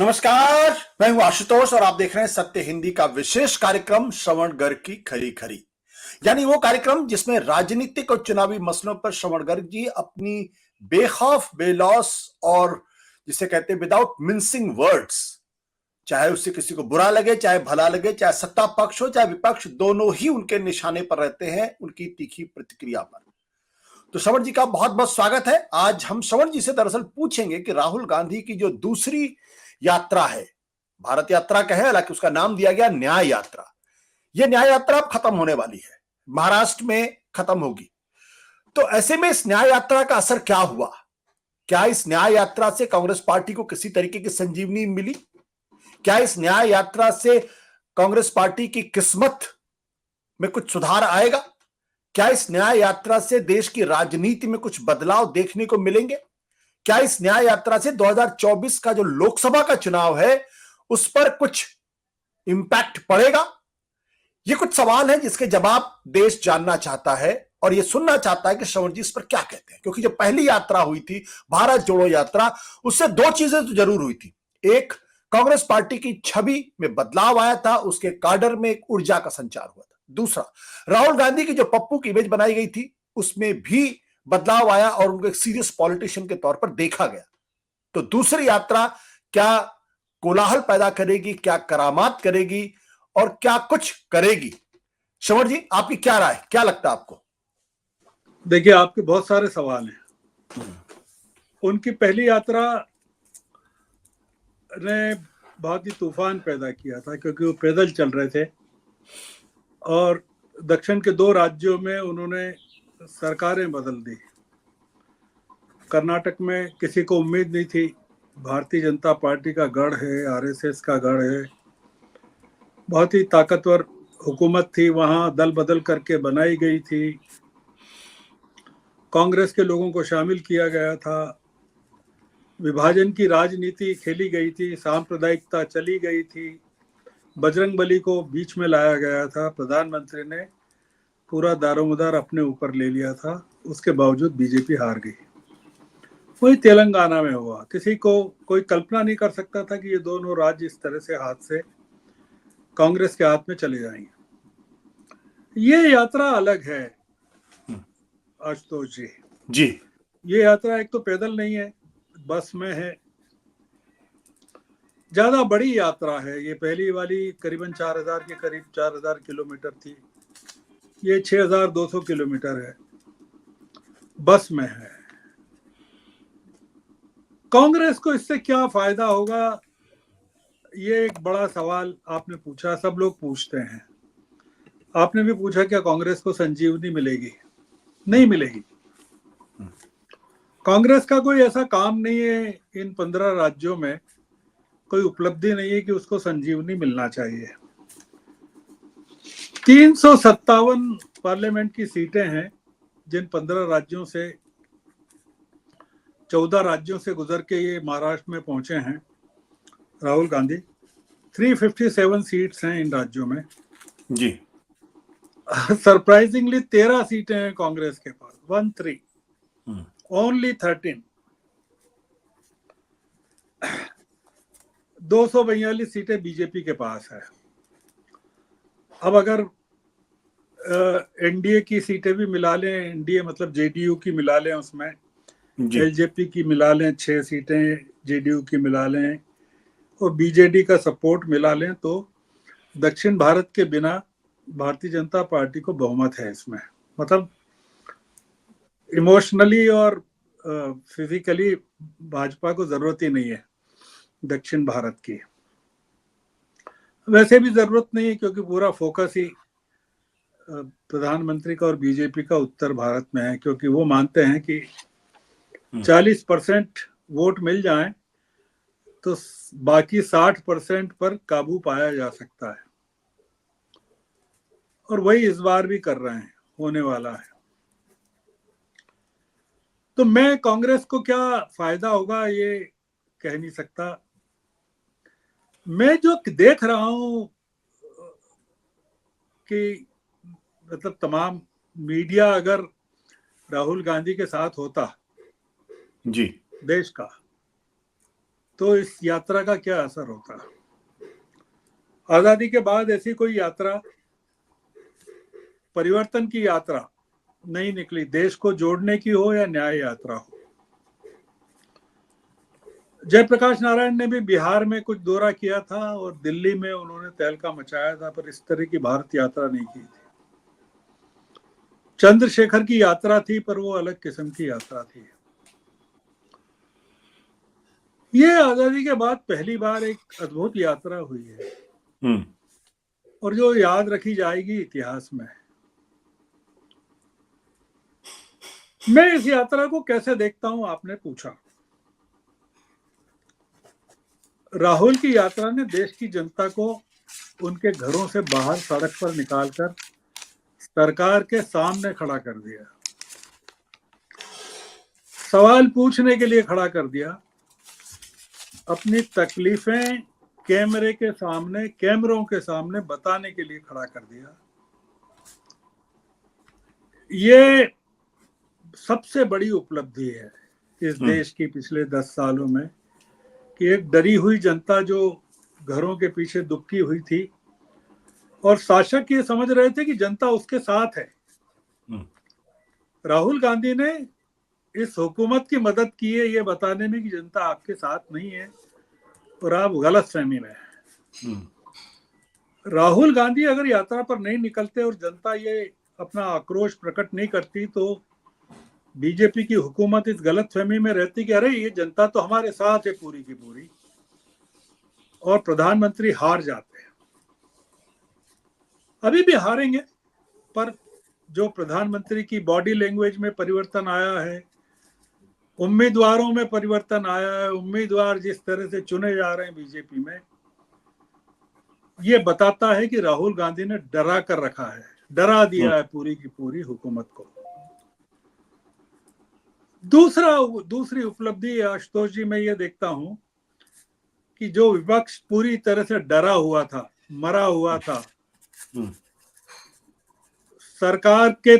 नमस्कार, मैं हूं आशुतोष और आप देख रहे हैं सत्य हिंदी का विशेष कार्यक्रम श्रवण गर्ग की खरी खरी। यानी वो कार्यक्रम जिसमें राजनीतिक और चुनावी मसलों पर श्रवण गर्ग जी अपनी बेखौफ बेलौस और जिसे कहते हैं विदाउट मिंसिंग वर्ड्स, चाहे उससे किसी को बुरा लगे चाहे भला लगे, चाहे सत्ता पक्ष हो चाहे विपक्ष, दोनों ही उनके निशाने पर रहते हैं उनकी तीखी प्रतिक्रिया पर। तो श्रवण जी का बहुत बहुत स्वागत है। आज हम श्रवण जी से दरअसल पूछेंगे कि राहुल गांधी की जो दूसरी यात्रा है, भारत यात्रा का है, हालांकि उसका नाम दिया गया न्याय यात्रा। यह न्याय यात्रा अब खत्म होने वाली है, महाराष्ट्र में खत्म होगी। तो ऐसे में इस न्याय यात्रा का असर क्या हुआ? क्या इस न्याय यात्रा से कांग्रेस पार्टी को किसी तरीके की संजीवनी मिली? क्या इस न्याय यात्रा से कांग्रेस पार्टी की किस्मत में कुछ सुधार आएगा? क्या इस न्याय यात्रा से देश की राजनीति में कुछ बदलाव देखने को मिलेंगे? क्या इस न्याय यात्रा से 2024 का जो लोकसभा का चुनाव है उस पर कुछ इंपैक्ट पड़ेगा? ये कुछ सवाल हैं जिसके जवाब देश जानना चाहता है और ये सुनना चाहता है कि श्रवण जी इस पर क्या कहते हैं। क्योंकि जो पहली यात्रा हुई थी भारत जोड़ो यात्रा, उससे दो चीजें तो जरूर हुई थी। एक, कांग्रेस पार्टी की छवि में बदलाव आया था, उसके काडर में एक ऊर्जा का संचार हुआ था। दूसरा, राहुल गांधी की जो पप्पू की इमेज बनाई गई थी उसमें भी बदलाव आया और उनको एक सीरियस पॉलिटिशियन के तौर पर देखा गया। तो दूसरी यात्रा क्या कोलाहल पैदा करेगी, क्या करामात करेगी और क्या कुछ करेगी? श्रवण जी, आपकी क्या राय, क्या लगता है आपको? देखिए, आपके बहुत सारे सवाल हैं। उनकी पहली यात्रा ने बहुत ही तूफान पैदा किया था क्योंकि वो पैदल चल रहे थे और दक्षिण के दो राज्यों में उन्होंने सरकारें बदल दी। कर्नाटक में किसी को उम्मीद नहीं थी, भारतीय जनता पार्टी का गढ़ है, आरएसएस का गढ़ है, बहुत ही ताकतवर हुकूमत थी, वहां दल बदल करके बनाई गई थी। कांग्रेस के लोगों को शामिल किया गया था, विभाजन की राजनीति खेली गई थी, सांप्रदायिकता चली गई थी, बजरंगबली को बीच में लाया गया था, प्रधानमंत्री ने पूरा दारोमदार अपने ऊपर ले लिया था, उसके बावजूद बीजेपी हार गई। वही तेलंगाना में हुआ। किसी को कोई कल्पना नहीं कर सकता था कि ये दोनों राज्य इस तरह से हाथ से कांग्रेस के हाथ में चले जाएंगे। ये यात्रा अलग है आशुतोष जी। ये यात्रा एक तो पैदल नहीं है, बस में है, ज्यादा बड़ी यात्रा है। ये पहली वाली करीबन 4000 के करीब 4000 किलोमीटर थी, ये 6200 किलोमीटर है, बस में है। कांग्रेस को इससे क्या फायदा होगा, ये एक बड़ा सवाल आपने पूछा, सब लोग पूछते हैं। आपने भी पूछा क्या कांग्रेस को संजीवनी मिलेगी? नहीं मिलेगी। कांग्रेस का कोई ऐसा काम नहीं है, इन 15 राज्यों में कोई उपलब्धि नहीं है कि उसको संजीवनी मिलना चाहिए। 357 पार्लियामेंट की सीटें हैं, जिन 15 राज्यों से 14 राज्यों से गुजर के ये महाराष्ट्र में पहुंचे हैं राहुल गांधी। 357 सीट्स हैं इन राज्यों में जी। सरप्राइजिंगली 13 सीटें हैं कांग्रेस के पास, 13, ओनली 13। 242 सीटें बीजेपी के पास है। अब अगर एनडीए की सीटें भी मिला लें, एनडीए मतलब जेडीयू की मिला लें, उसमें एलजेपी की मिला लें, 6 सीटें जेडीयू की मिला लें और बीजेडी का सपोर्ट मिला लें, तो दक्षिण भारत के बिना भारतीय जनता पार्टी को बहुमत है इसमें। मतलब इमोशनली और फिजिकली भाजपा को जरूरत ही नहीं है दक्षिण भारत की। वैसे भी जरूरत नहीं है क्योंकि पूरा फोकस ही प्रधानमंत्री का और बीजेपी का उत्तर भारत में है, क्योंकि वो मानते हैं कि 40% वोट मिल जाए तो बाकी 60% पर काबू पाया जा सकता है, और वही इस बार भी कर रहे हैं, होने वाला है। तो मैं कांग्रेस को क्या फायदा होगा ये कह नहीं सकता। मैं जो देख रहा हूं कि मतलब तमाम मीडिया अगर राहुल गांधी के साथ होता जी देश का, तो इस यात्रा का क्या असर होता। आजादी के बाद ऐसी कोई यात्रा, परिवर्तन की यात्रा नहीं निकली, देश को जोड़ने की हो या न्याय यात्रा हो। जयप्रकाश नारायण ने भी बिहार में कुछ दौरा किया था और दिल्ली में उन्होंने तहलका मचाया था, पर इस तरह की भारत यात्रा नहीं की थी। चंद्रशेखर की यात्रा थी, पर वो अलग किस्म की यात्रा थी। ये आजादी के बाद पहली बार एक अद्भुत यात्रा हुई है और जो याद रखी जाएगी इतिहास में। मैं इस यात्रा को कैसे देखता हूं, आपने पूछा। राहुल की यात्रा ने देश की जनता को उनके घरों से बाहर सड़क पर निकालकर सरकार के सामने खड़ा कर दिया, सवाल पूछने के लिए खड़ा कर दिया, अपनी तकलीफें कैमरों के सामने बताने के लिए खड़ा कर दिया। ये सबसे बड़ी उपलब्धि है इस देश की पिछले 10 सालों में, कि एक डरी हुई जनता जो घरों के पीछे दुबकी हुई थी और शासक ये समझ रहे थे कि जनता उसके साथ है। राहुल गांधी ने इस हुकूमत की मदद की है ये बताने में कि जनता आपके साथ नहीं है और आप गलतफहमी में हैं। राहुल गांधी अगर यात्रा पर नहीं निकलते और जनता ये अपना आक्रोश प्रकट नहीं करती, तो बीजेपी की हुकूमत इस गलतफहमी में रहती कि अरे ये जनता तो हमारे साथ है पूरी की पूरी, और प्रधानमंत्री हार जाते हैं। अभी भी हारेंगे, पर जो प्रधानमंत्री की बॉडी लैंग्वेज में परिवर्तन आया है, उम्मीदवारों में परिवर्तन आया है, उम्मीदवार जिस तरह से चुने जा रहे हैं बीजेपी में, ये बताता है कि राहुल गांधी ने डरा कर रखा है, डरा दिया है पूरी की पूरी हुकूमत को। दूसरी उपलब्धि आशुतोष जी, मैं ये देखता हूं कि जो विपक्ष पूरी तरह से डरा हुआ था, मरा हुआ था, सरकार के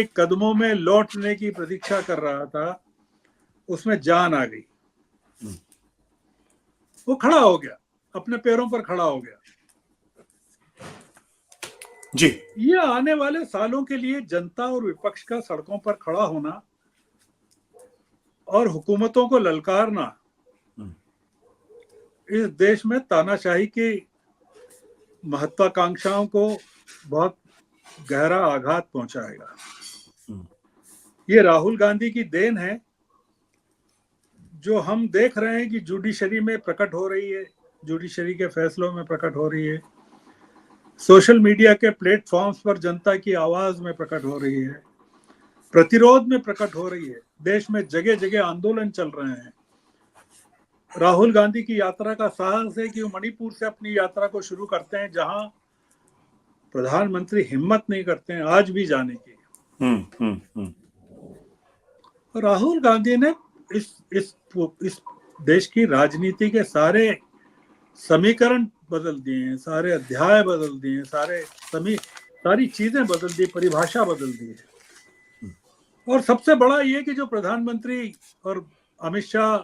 कदमों में लौटने की प्रतीक्षा कर रहा था, उसमें जान आ गई। वो खड़ा हो गया, अपने पैरों पर खड़ा हो गया। जी, ये आने वाले सालों के लिए जनता और विपक्ष का सड़कों पर खड़ा होना और हुकूमतों को ललकारना इस देश में तानाशाही की महत्वाकांक्षाओं को बहुत गहरा आघात पहुंचाएगा। ये राहुल गांधी की देन है जो हम देख रहे हैं कि जुडिशरी में प्रकट हो रही है, जुडिशरी के फैसलों में प्रकट हो रही है, सोशल मीडिया के प्लेटफॉर्म्स पर जनता की आवाज में प्रकट हो रही है, प्रतिरोध में प्रकट हो रही है। देश में जगह जगह आंदोलन चल रहे हैं। राहुल गांधी की यात्रा का साहस है कि वो मणिपुर से अपनी यात्रा को शुरू करते हैं, जहां प्रधानमंत्री हिम्मत नहीं करते हैं आज भी जाने की। राहुल गांधी ने इस देश की राजनीति के सारे समीकरण बदल दिए हैं, सारे अध्याय बदल दिए हैं, सारी चीजें बदल दी, परिभाषा बदल दी है। और सबसे बड़ा ये कि जो प्रधानमंत्री और अमित शाह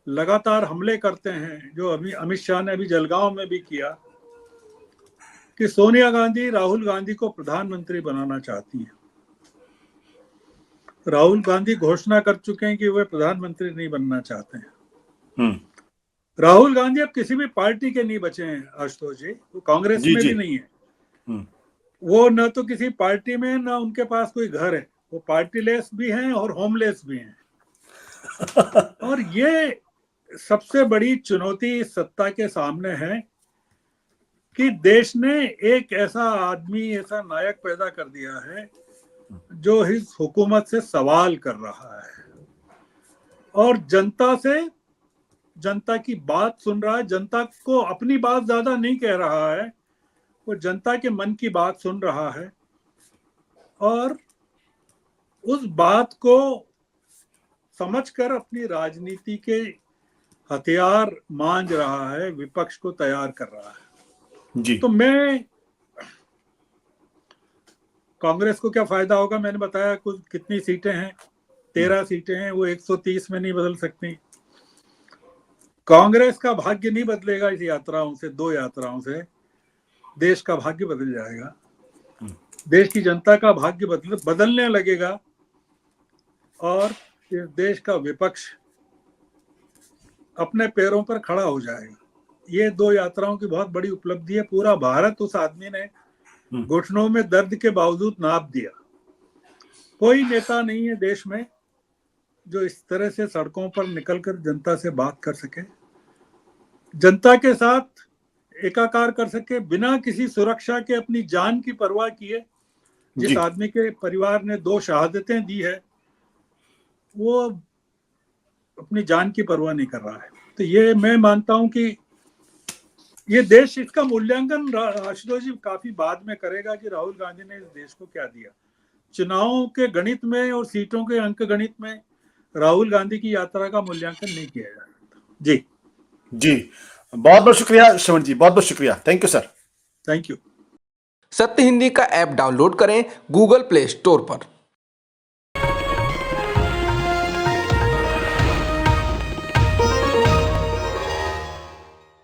लगातार हमले करते हैं, जो अभी अमित शाह ने अभी जलगांव में भी किया, कि सोनिया गांधी राहुल गांधी को प्रधानमंत्री बनाना चाहती हैं। राहुल गांधी घोषणा कर चुके हैं कि वे प्रधानमंत्री नहीं बनना चाहते हैं। राहुल गांधी अब किसी भी पार्टी के नहीं बचे हैं आशुतोष जी, वो कांग्रेस में भी नहीं है। वो न तो किसी पार्टी में, न उनके पास कोई घर है, वो पार्टीलेस भी हैं और होमलेस भी हैं। और ये सबसे बड़ी चुनौती इस सत्ता के सामने है कि देश ने एक ऐसा आदमी, ऐसा नायक पैदा कर दिया है जो इस हुकूमत से सवाल कर रहा है और जनता की बात सुन रहा है, जनता को अपनी बात ज्यादा नहीं कह रहा है, वो जनता के मन की बात सुन रहा है और उस बात को समझकर अपनी राजनीति के हथियार मांझ रहा है, विपक्ष को तैयार कर रहा है। जी। तो मैं कांग्रेस को क्या फायदा होगा, मैंने बताया कुछ कितनी सीटें हैं, 13 सीटें हैं, वो 130 में नहीं बदल सकती। कांग्रेस का भाग्य नहीं बदलेगा इस यात्राओं से, 2 यात्राओं से देश का भाग्य बदल जाएगा। देश की जनता का भाग्य बदलने लगेगा और इस देश का विपक्ष अपने पैरों पर खड़ा हो जाएगा। ये 2 यात्राओं की बहुत बड़ी उपलब्धि है। पूरा भारत उस आदमी ने घुटनों में दर्द के बावजूद नाप दिया। कोई नेता नहीं है देश में जो इस तरह से सड़कों पर निकलकर जनता से बात कर सके, जनता के साथ एकाकार कर सके, बिना किसी सुरक्षा के अपनी जान की परवाह किए। जिस आदमी के परिवार ने 2 शहादतें दी है, वो अपनी जान की परवाह नहीं कर रहा है। तो ये मैं मानता हूं कि ये देश, इसका मूल्यांकन आशुतोष जी काफी बाद में करेगा कि राहुल गांधी ने इस देश को क्या दिया। चुनावों के गणित में और सीटों के अंक गणित में राहुल गांधी की यात्रा का मूल्यांकन नहीं किया जा सकता। जी जी, बहुत बहुत शुक्रिया श्रवण जी, बहुत बहुत शुक्रिया। Thank you sir. Thank you. सत्य हिंदी का ऐप डाउनलोड करें गूगल प्ले स्टोर पर।